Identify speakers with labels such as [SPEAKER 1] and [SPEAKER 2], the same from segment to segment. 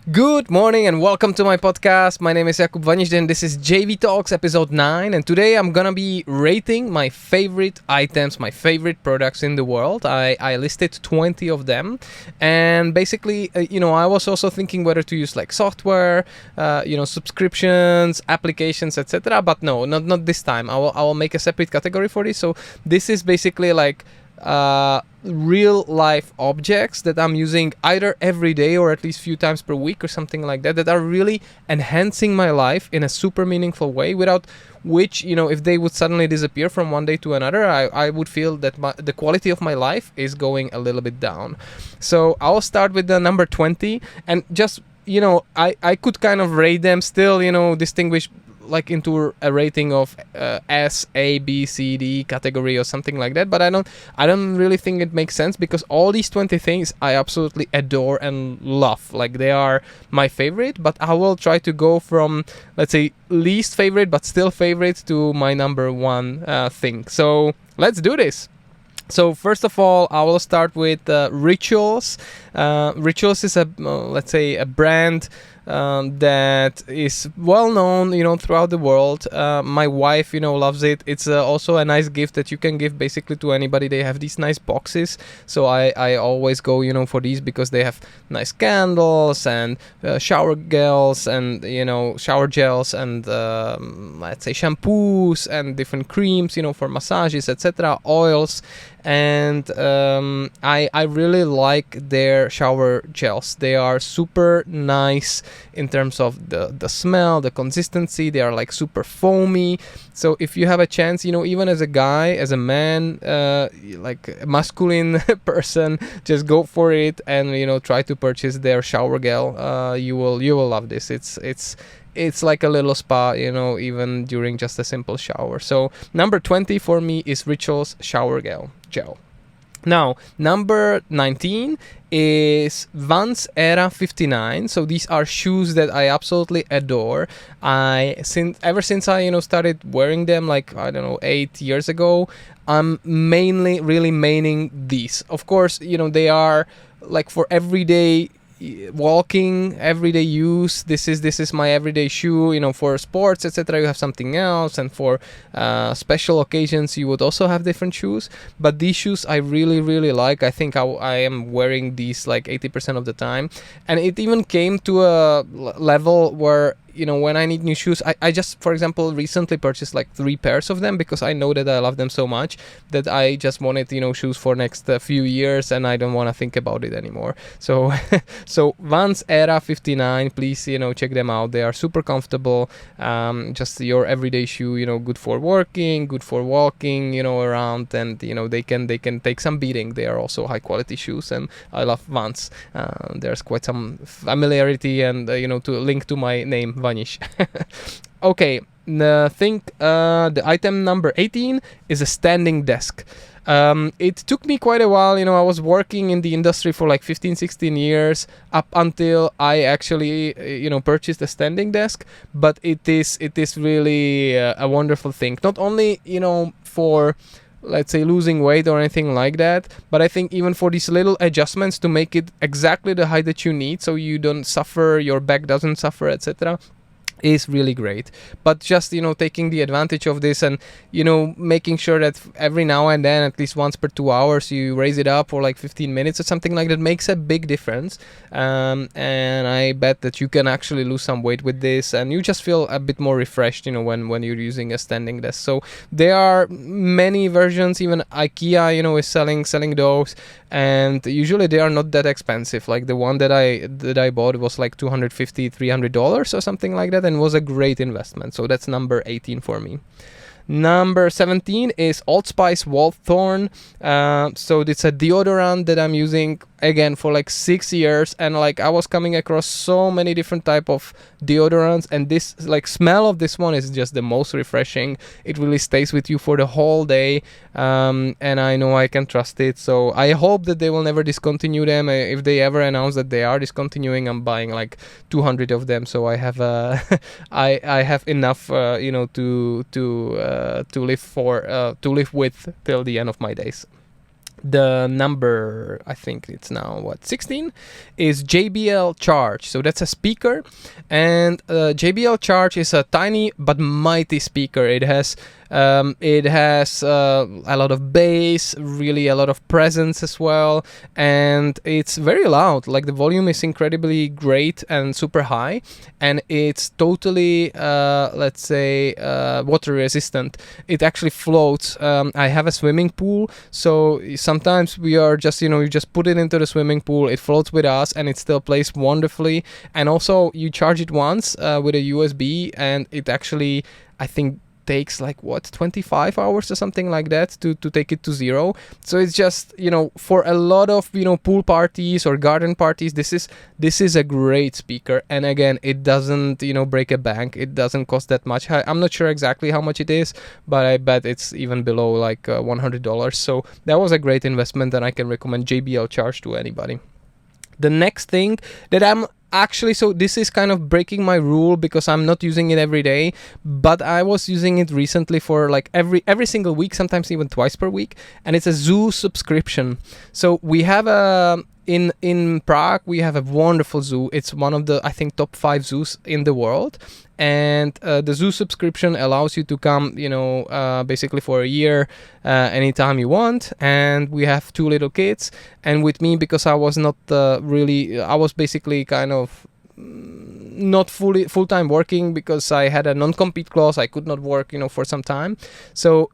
[SPEAKER 1] Good morning and welcome to my podcast. My name is Jakub Vaniš and this is JV Talks episode 9, and today I'm gonna be rating my favorite items, my favorite products in the world. I listed 20 of them, and basically, I was also thinking whether to use like software, subscriptions, applications, etc. But no, not this time. I will make a separate category for this. So this is basically like real life objects that I'm using either every day or at least few times per week or something like that are really enhancing my life in a super meaningful way, without which, if they would suddenly disappear from one day to another, I would feel that the quality of my life is going a little bit down. So I'll start with the number 20, and just, I could kind of rate them still, distinguish like into a rating of S, A, B, C, D category or something like that, but I don't really think it makes sense, because all these 20 things I absolutely adore and love. Like, they are my favorite, but I will try to go from, let's say, least favorite but still favorite to my number one thing. So let's do this. So first of all, I will start with Rituals. Rituals is let's say a brand that is well known, throughout the world. My wife, loves it. It's also a nice gift that you can give basically to anybody. They have these nice boxes, so I always go, for these, because they have nice candles and shower gels and shower gels and let's say shampoos and different creams, for massages, etc. Oils. And I really like their shower gels. They are super nice in terms of the smell, the consistency. They are like super foamy. So if you have a chance, even as a guy, as a man, like a masculine person, just go for it and try to purchase their shower gel. You will love this. It's like a little spa, even during just a simple shower. So number 20 for me is Rituals shower gel. Now, number 19 is Vans Era 59. So these are shoes that I absolutely adore. Ever since I started wearing them, like, I don't know, 8 years ago, I'm really maining these. Of course, they are like for everyday walking, everyday use. This is my everyday shoe. For sports, etc., you have something else, and for special occasions you would also have different shoes. But these shoes I really like. I think I am wearing these like 80% of the time, and it even came to a level where when I need new shoes, I just, for example, recently purchased like 3 pairs of them, because I know that I love them so much that I just wanted, shoes for next few years, and I don't want to think about it anymore. So, so Vans Era 59, please, check them out. They are super comfortable. Just your everyday shoe, good for working, good for walking, around, and they can take some beating. They are also high quality shoes, and I love Vans. There's quite some familiarity and to link to my name, Vanish. Okay, the item number 18 is a standing desk. It took me quite a while. I was working in the industry for like 15-16 years up until I actually purchased a standing desk. But it is really a wonderful thing, not only for, let's say, losing weight or anything like that, but I think even for these little adjustments to make it exactly the height that you need, so you don't suffer, your back doesn't suffer, etc., is really great. But just taking the advantage of this, and making sure that every now and then, at least once per 2 hours, you raise it up for like 15 minutes or something like that, makes a big difference. And I bet that you can actually lose some weight with this, and you just feel a bit more refreshed when you're using a standing desk. So there are many versions. Even IKEA is selling those, and usually they are not that expensive. Like the one that I bought was like $250-300 or something like that, and was a great investment. So that's number 18 for me. Number 17 is Old Spice Wolfthorn. So it's a deodorant that I'm using again for like 6 years, and like I was coming across so many different type of deodorants, and this like smell of this one is just the most refreshing. It really stays with you for the whole day, and I know I can trust it. So I hope that they will never discontinue them. If they ever announce that they are discontinuing, I'm buying like 200 of them, so I have I have enough to live with till the end of my days. The number, I think it's now 16, is JBL Charge. So that's a speaker, and JBL Charge is a tiny but mighty speaker. It has a lot of bass, really a lot of presence as well, and it's very loud. Like the volume is incredibly great and super high, and it's totally let's say water resistant. It actually floats. I have a swimming pool, so sometimes we are just, you just put it into the swimming pool, it floats with us, and it still plays wonderfully. And also you charge it once with a USB, and it actually, I think, takes like 25 hours or something like that to take it to zero. So it's just, for a lot of pool parties or garden parties, this is a great speaker. And again, it doesn't break a bank. It doesn't cost that much. I'm not sure exactly how much it is, but I bet it's even below like $100. So that was a great investment, and I can recommend JBL Charge to anybody. The next thing that so this is kind of breaking my rule because I'm not using it every day, but I was using it recently for like every single week, sometimes even twice per week, and it's a zoo subscription. So we have in Prague, we have a wonderful zoo. It's one of the, I think, top 5 zoos in the world. And the zoo subscription allows you to come, basically for a year, anytime you want. And we have 2 little kids. And with me, because I was not I was basically kind of not full-time working, because I had a non-compete clause. I could not work, for some time. So,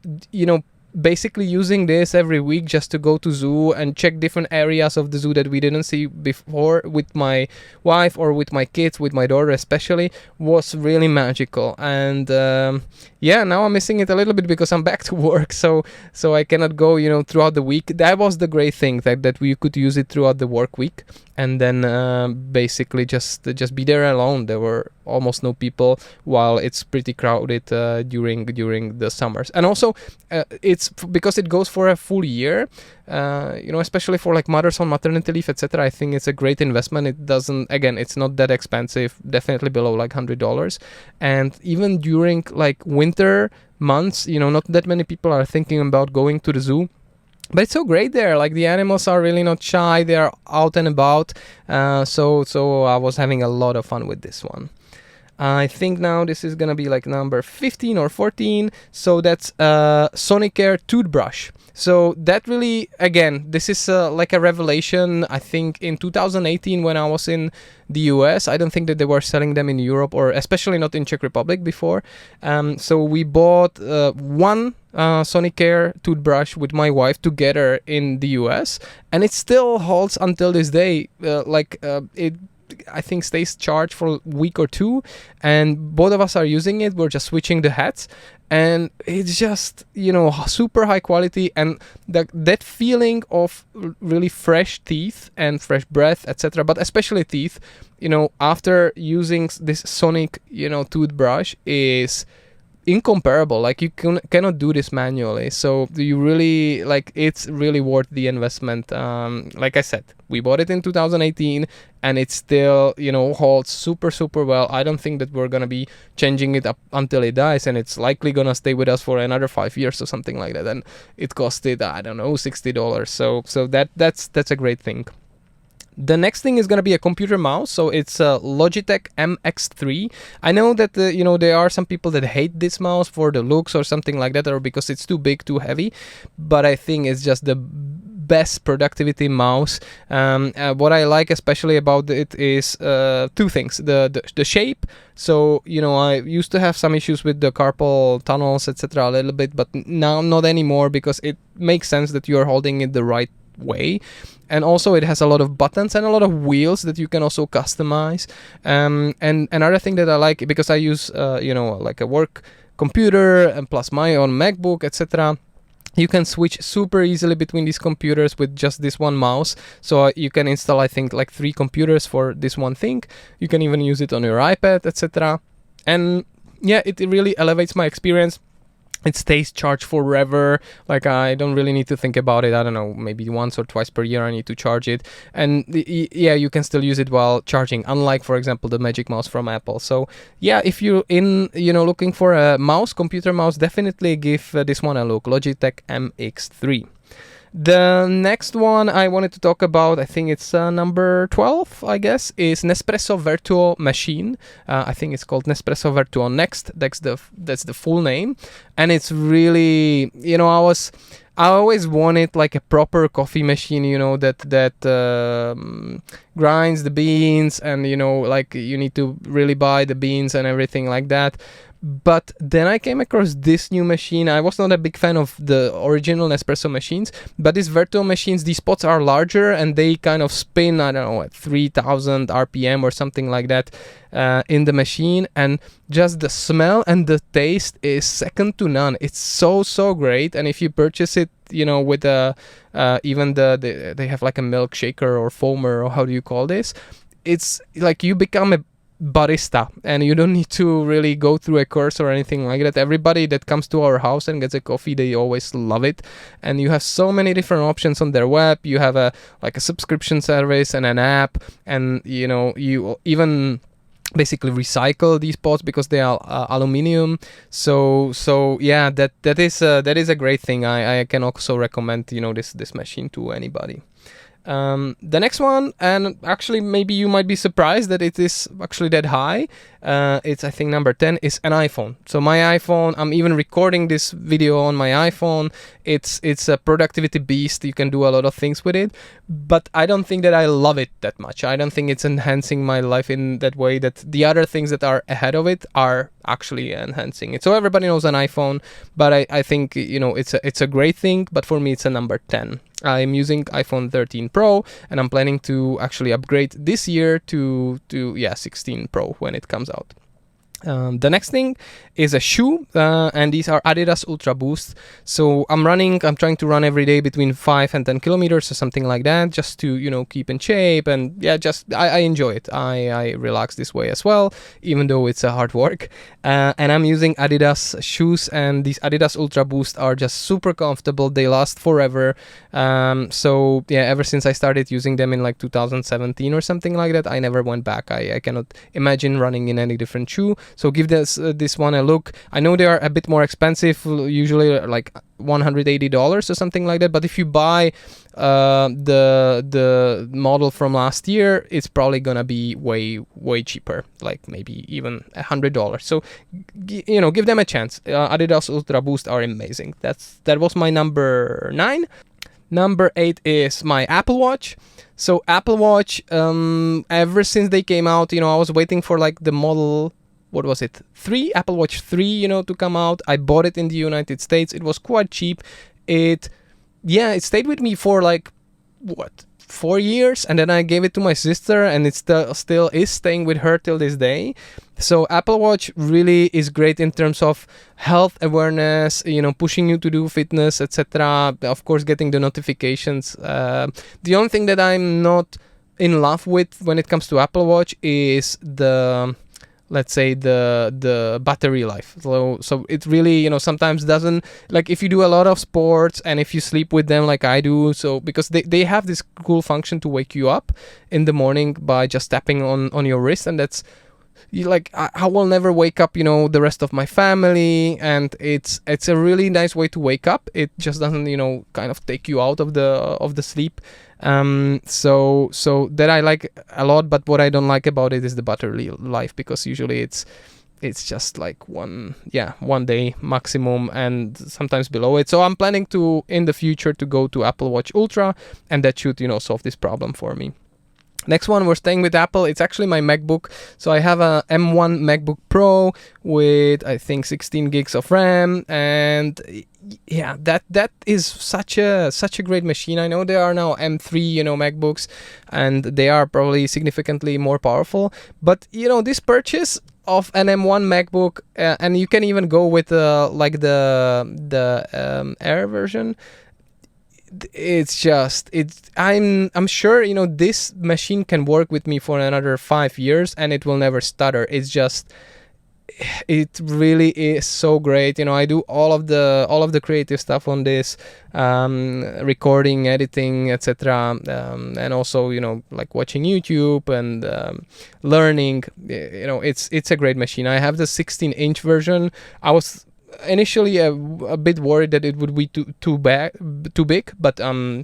[SPEAKER 1] basically using this every week just to go to zoo and check different areas of the zoo that we didn't see before with my wife or with my kids, with my daughter especially, was really magical. And now I'm missing it a little bit because I'm back to work, so I cannot go throughout the week. That was the great thing, that we could use it throughout the work week, and then basically just be there alone. There were almost no people, while it's pretty crowded during the summers. And also it's because it goes for a full year, especially for like mothers on maternity leave, etc. I think it's a great investment. It's not that expensive, definitely below like $100. And even during like winter months, not that many people are thinking about going to the zoo. But it's so great there. Like the animals are really not shy. They are out and about. So I was having a lot of fun with this one. I think now this is gonna be like number 15 or 14. So that's Sonicare toothbrush. So that really, again, this is like a revelation. I think in 2018 when I was in the US, I don't think that they were selling them in Europe, or especially not in Czech Republic before. So we bought one Sonicare toothbrush with my wife together in the US, and it still holds until this day. It, I think, stays charged for a week or 2, and both of us are using it. We're just switching the heads, and it's just super high quality, and that feeling of really fresh teeth and fresh breath, etc., but especially teeth, after using this Sonic toothbrush is incomparable. Like you cannot do this manually, so you really it's really worth the investment. Like I said, we bought it in 2018, and it still holds super well. I don't think that we're gonna be changing it up until it dies, and it's likely gonna stay with us for another 5 years or something like that. And it costed, I don't know, $60. So that's a great thing. The next thing is going to be a computer mouse. So it's a Logitech MX3. I know that there are some people that hate this mouse for the looks or something like that, or because it's too big, too heavy, but I think it's just the best productivity mouse. What I like especially about it is 2 things: the shape. So I used to have some issues with the carpal tunnels, etc., a little bit, but now not anymore, because it makes sense that you're holding it the right way. And also it has a lot of buttons and a lot of wheels that you can also customize. And another thing that I like, because I use like a work computer and plus my own MacBook, etc., you can switch super easily between these computers with just this one mouse. So you can install, I think, like 3 computers for this one thing. You can even use it on your iPad, etc. And yeah, it really elevates my experience. It stays charged forever. Like I don't really need to think about it. I don't know, maybe once or twice per year I need to charge it. And yeah, you can still use it while charging, unlike, for example, the Magic Mouse from Apple. So yeah, if you're looking for a computer mouse, definitely give this one a look. Logitech MX3. The next one I wanted to talk about, I think it's number 12, I guess, is Nespresso Vertuo machine. I think it's called Nespresso Vertuo Next. That's the full name, and it's really, I always wanted like a proper coffee machine, that grinds the beans, and like you need to really buy the beans and everything like that. But then I came across this new machine. I was not a big fan of the original Nespresso machines, but these Vertuo machines, these pots are larger and they kind of spin, I don't know, at 3000 RPM or something like that in the machine. And just the smell and the taste is second to none. It's so great. And if you purchase it, with even they have like a milkshaker or foamer, or how do you call this? It's like you become a barista, and you don't need to really go through a course or anything like that. Everybody that comes to our house and gets a coffee, they always love it. And you have so many different options on their web. You have a subscription service and an app, and you even basically recycle these pots because they are aluminium. So yeah, that is a great thing. I can also recommend this machine to anybody. The next one, and actually maybe you might be surprised that it is actually that high, it's I think number 10, is an iPhone. So my iPhone, I'm even recording this video on my iPhone. It's a productivity beast. You can do a lot of things with it, but I don't think that I love it that much. I don't think it's enhancing my life in that way that the other things that are ahead of it are actually enhancing it. So everybody knows an iPhone, but I think it's a great thing, but for me it's a number 10. I'm using iPhone 13 Pro, and I'm planning to actually upgrade this year to 16 Pro when it comes out. The next thing is a shoe, and these are Adidas Ultra Boost. So I'm trying to run every day between 5 and 10 kilometers or something like that, just to keep in shape, and I enjoy it. I relax this way as well, even though it's a hard work. And I'm using Adidas shoes, and these Adidas Ultra Boost are just super comfortable. They last forever. So yeah, ever since I started using them in like 2017 or something like that, I never went back. I cannot imagine running in any different shoe. So give this one a look. I know they are a bit more expensive, usually like $180 or something like that. But if you buy the model from last year, it's probably gonna be way cheaper, like maybe even $100. So give them a chance. Adidas Ultra Boost are amazing. That was my number 9. Number 8 is my Apple Watch. So Apple Watch, ever since they came out, I was waiting for like the model. What was it? 3, Apple Watch 3, to come out. I bought it in the United States. It was quite cheap. It stayed with me for like 4 years, and then I gave it to my sister, and it still is staying with her till this day. So Apple Watch really is great in terms of health awareness, pushing you to do fitness, etc. Of course, getting the notifications. The only thing that I'm not in love with when it comes to Apple Watch is the battery life. So it really, sometimes doesn't, like if you do a lot of sports and if you sleep with them like I do, so because they have this cool function to wake you up in the morning by just tapping on your wrist, and that's I will never wake up the rest of my family, and it's a really nice way to wake up. It just doesn't kind of take you out of the sleep. So that I like a lot, but what I don't like about it is the battery life, because usually it's just like one day maximum, and sometimes below it. So I'm planning to in the future to go to Apple Watch Ultra, and that should solve this problem for me. Next one, we're staying with Apple. It's actually my MacBook. So I have a M1 MacBook Pro with I think 16 gigs of RAM, and yeah, that is such a great machine. I know there are now M3 MacBooks, and they are probably significantly more powerful, but this purchase of an M1 MacBook, and you can even go with the Air version. I'm sure this machine can work with me for another 5 years and it will never stutter. It really is so great. I do all of the creative stuff on this, recording, editing, etc., and also like watching YouTube and learning. It's a great machine. I have the 16-inch version. I was initially a bit worried that it would be too big, but nah,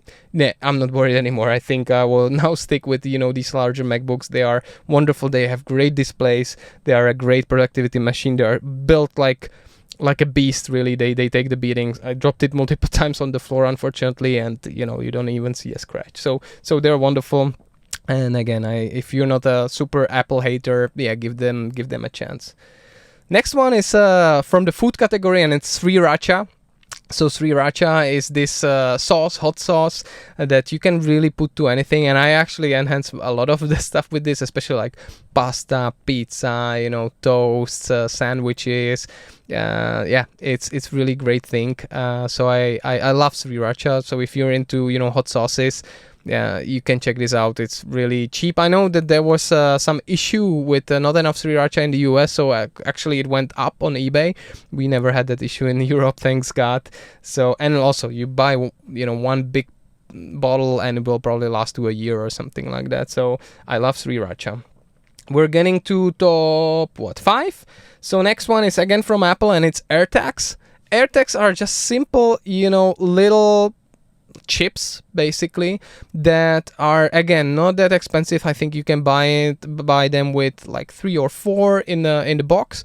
[SPEAKER 1] I'm not worried anymore. I think I will now stick with these larger MacBooks. They are wonderful. They have great displays. They are a great productivity machine. They are built like a beast, really. They take the beatings. I dropped it multiple times on the floor, unfortunately, and you don't even see a scratch. So they're wonderful. And again, if you're not a super Apple hater, yeah, give them a chance. Next one is from the food category, and it's Sriracha. So Sriracha is this hot sauce that you can really put to anything, and I actually enhance a lot of the stuff with this, especially like pasta, pizza, toasts, sandwiches. Yeah, it's really great thing. So I love Sriracha. So if you're into hot sauces, yeah, you can check this out. It's really cheap. I know that there was some issue with not enough Sriracha in the US, so actually it went up on eBay. We never had that issue in Europe, thanks God. So, and also you buy one big bottle and it will probably last to a year or something like that. So I love Sriracha. We're getting to top 5. So next one is again from Apple, and it's AirTags. AirTags are just simple, little chips basically that are again not that expensive. I think you can buy them with like 3 or 4 in the box.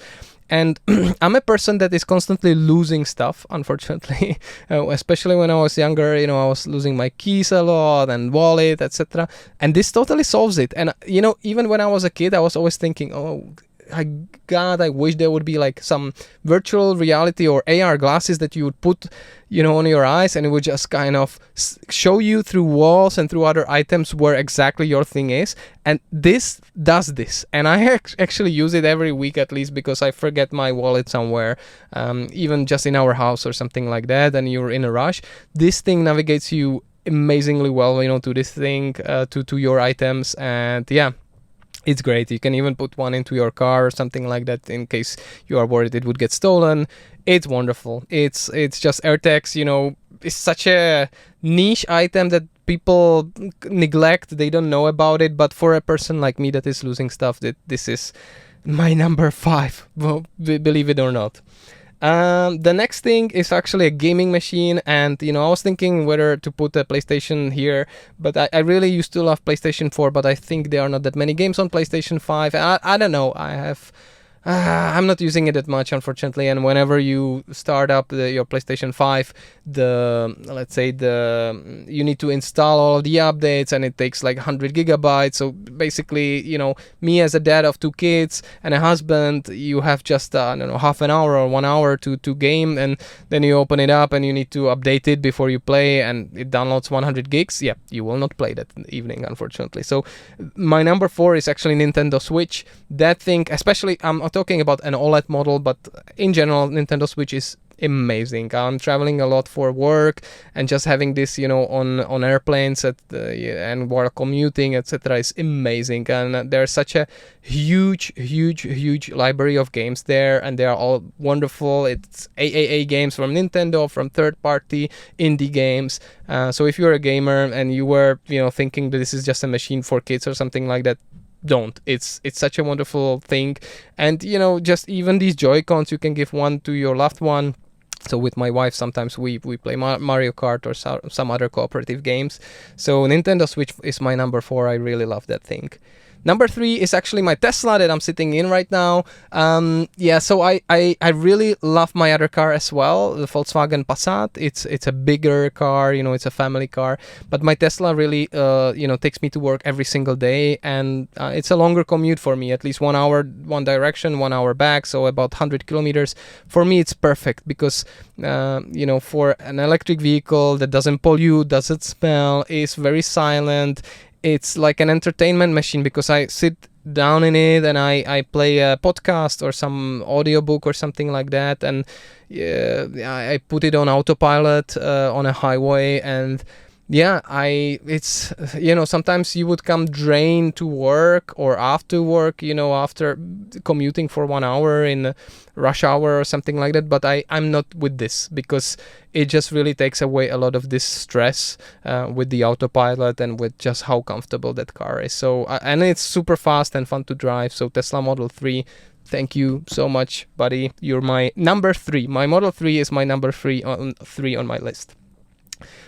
[SPEAKER 1] And I'm a person that is constantly losing stuff, unfortunately. Especially when I was younger, I was losing my keys a lot and wallet, etc. And this totally solves it. And even when I was a kid, I was always thinking, oh God, I wish there would be like some virtual reality or AR glasses that you would put, on your eyes, and it would just kind of show you through walls and through other items where exactly your thing is. And this does this. And I actually use it every week at least, because I forget my wallet somewhere, even just in our house or something like that, and you're in a rush. This thing navigates you amazingly well, to this thing, to your items. And yeah, it's great. You can even put one into your car or something like that in case you are worried it would get stolen. It's wonderful. It's just AirTags, it's such a niche item that people neglect. They don't know about it. But for a person like me that is losing stuff, this is my number 5. Well, believe it or not. The next thing is actually a gaming machine, and I was thinking whether to put a PlayStation here, but I really used to love PlayStation 4, but I think there are not that many games on PlayStation 5. I don't know. I'm not using it that much, unfortunately. And whenever you start up your PlayStation 5, you need to install all of the updates, and it takes like 100 gigabytes. So basically, me as a dad of 2 kids and a husband, you have just half an hour or 1 hour to game, and then you open it up and you need to update it before you play, and it downloads 100 gigs. Yeah, you will not play that evening, unfortunately. So my number 4 is actually Nintendo Switch. That thing, especially I'm talking about an OLED model, but in general, Nintendo Switch is amazing. I'm traveling a lot for work, and just having this, on airplanes and while commuting, etc., is amazing. And there's such a huge library of games there, and they are all wonderful. It's AAA games from Nintendo, from third-party indie games. So if you're a gamer and you were, thinking that this is just a machine for kids or something like that, don't. It's such a wonderful thing. And just even these Joy-Cons, you can give one to your loved one. So with my wife, sometimes we play Mario Kart or some other cooperative games. So Nintendo Switch is my number 4. I really love that thing. Number 3 is actually my Tesla that I'm sitting in right now. So I really love my other car as well, the Volkswagen Passat. It's a bigger car, it's a family car. But my Tesla really, takes me to work every single day, and it's a longer commute for me, at least 1 hour, one direction, 1 hour back, so about 100 kilometers. For me, it's perfect because, for an electric vehicle that doesn't pollute, doesn't smell, is very silent. It's like an entertainment machine because I sit down in it and I play a podcast or some audiobook or something like that, and I put it on autopilot on a highway, and sometimes you would come drained to work or after work, after commuting for 1 hour in rush hour or something like that. But I'm not with this because it just really takes away a lot of this stress with the autopilot and with just how comfortable that car is. So, and it's super fast and fun to drive. So Tesla Model 3, Thank you so much, buddy. You're my number 3. My Model 3 is my number 3 on my list.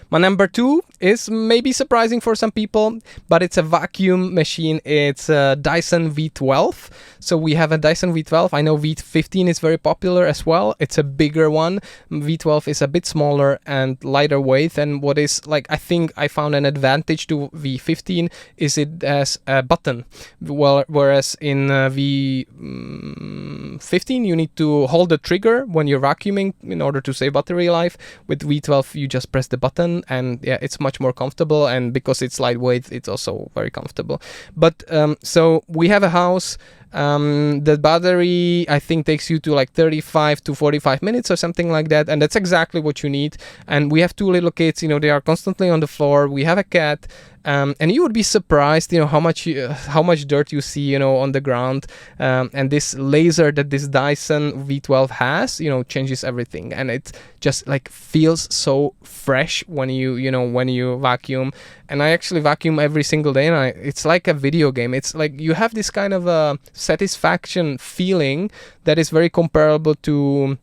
[SPEAKER 1] My number 2 is maybe surprising for some people, but it's a vacuum machine. It's a Dyson V12. So we have a Dyson V12. I know V15 is very popular as well. It's a bigger one. V12 is a bit smaller and lighter weight. And what is like, I think I found an advantage to V15 is it has a button. Well, whereas in V15 you need to hold the trigger when you're vacuuming in order to save battery life. With V12 you just press the button, and yeah, it's much more comfortable, and because it's lightweight it's also very comfortable. But so we have a house. The battery I think takes you to like 35 to 45 minutes or something like that, and that's exactly what you need. And we have 2 little kids, you know, they are constantly on the floor. We have a cat, and you would be surprised, you know, how much dirt you see, you know, on the ground. And this laser that this Dyson V12 has, you know, changes everything, and it just like feels so fresh when you vacuum. And I actually vacuum every single day, and it's like a video game. It's like you have this kind of a satisfaction feeling that is very comparable to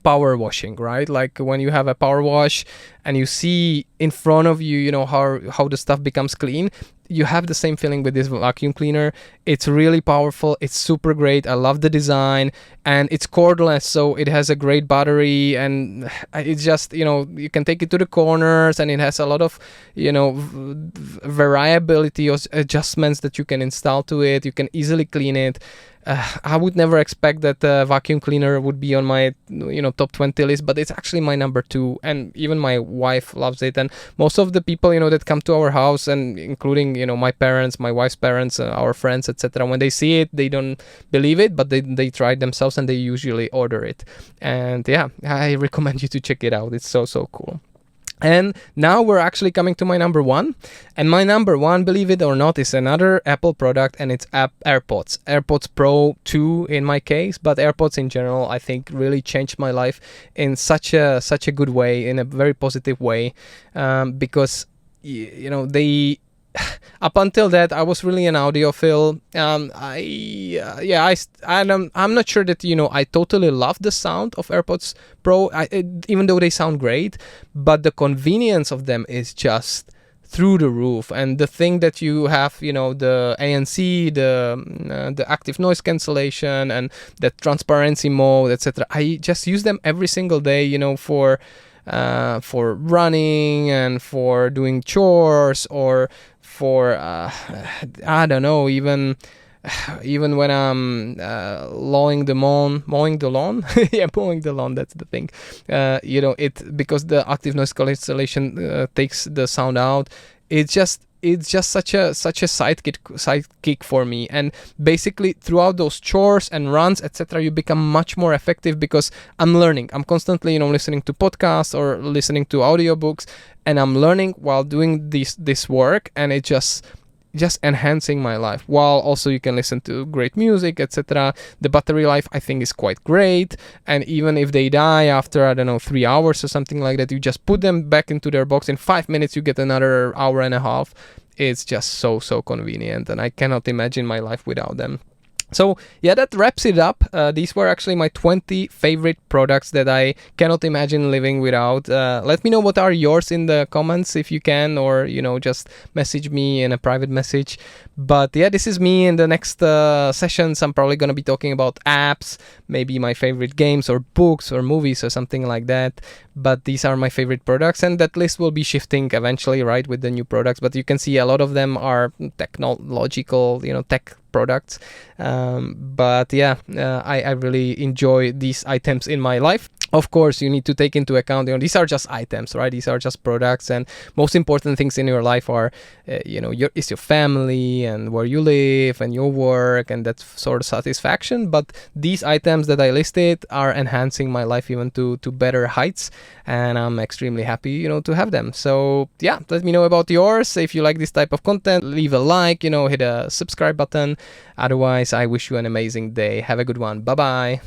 [SPEAKER 1] power washing, right? Like when you have a power wash and you see in front of you, you know, how the stuff becomes clean. You have the same feeling with this vacuum cleaner. It's really powerful. It's super great. I love the design, and it's cordless, so it has a great battery, and it's just, you know, you can take it to the corners, and it has a lot of, you know, variability of adjustments that you can install to it. You can easily clean it. I would never expect that a vacuum cleaner would be on my, you know, top 20 list, but it's actually my number 2, and even my wife loves it. And most of the people, you know, that come to our house, and including, you know, my parents, my wife's parents, our friends, etc., when they see it, they don't believe it, but they try it themselves, and they usually order it. And yeah, I recommend you to check it out. It's so cool. And now we're actually coming to my number 1. And my number 1, believe it or not, is another Apple product, and it's AirPods. AirPods Pro 2 in my case, but AirPods in general, I think, really changed my life in such a good way, in a very positive way, because, you know, they... Up until that, I was really an audiophile. I'm not sure that, you know, I totally love the sound of AirPods Pro, even though they sound great, but the convenience of them is just through the roof. And the thing that you have, you know, the ANC, the active noise cancellation, and the transparency mode, etc. I just use them every single day, you know, for running and for doing chores, or for I don't know, even when I'm mowing the lawn. Yeah, mowing the lawn, that's the thing. You know, because the active noise cancellation takes the sound out. It's just such a sidekick for me. And basically throughout those chores and runs, etc., you become much more effective, because I'm learning. I'm constantly, you know, listening to podcasts or listening to audiobooks, and I'm learning while doing this work, and it just enhancing my life, while also you can listen to great music, etc. The battery life, I think, is quite great, and even if they die after, I don't know, 3 hours or something like that, you just put them back into their box. In 5 minutes you get another hour and a half. It's just so convenient, and I cannot imagine my life without them. So yeah, that wraps it up. These were actually my 20 favorite products that I cannot imagine living without. Let me know what are yours in the comments if you can, or, you know, just message me in a private message. But yeah, this is me. In the next sessions, I'm probably going to be talking about apps, maybe my favorite games or books or movies or something like that. But these are my favorite products, and that list will be shifting eventually, right, with the new products. But you can see a lot of them are technological, you know, tech products. But yeah, I really enjoy these items in my life. Of course, you need to take into account, you know, these are just items, right? These are just products, and most important things in your life are, you know, your family and where you live and your work and that sort of satisfaction. But these items that I listed are enhancing my life even to better heights, and I'm extremely happy, you know, to have them. So yeah, let me know about yours. If you like this type of content, leave a like, you know, hit a subscribe button. Otherwise, I wish you an amazing day. Have a good one. Bye bye.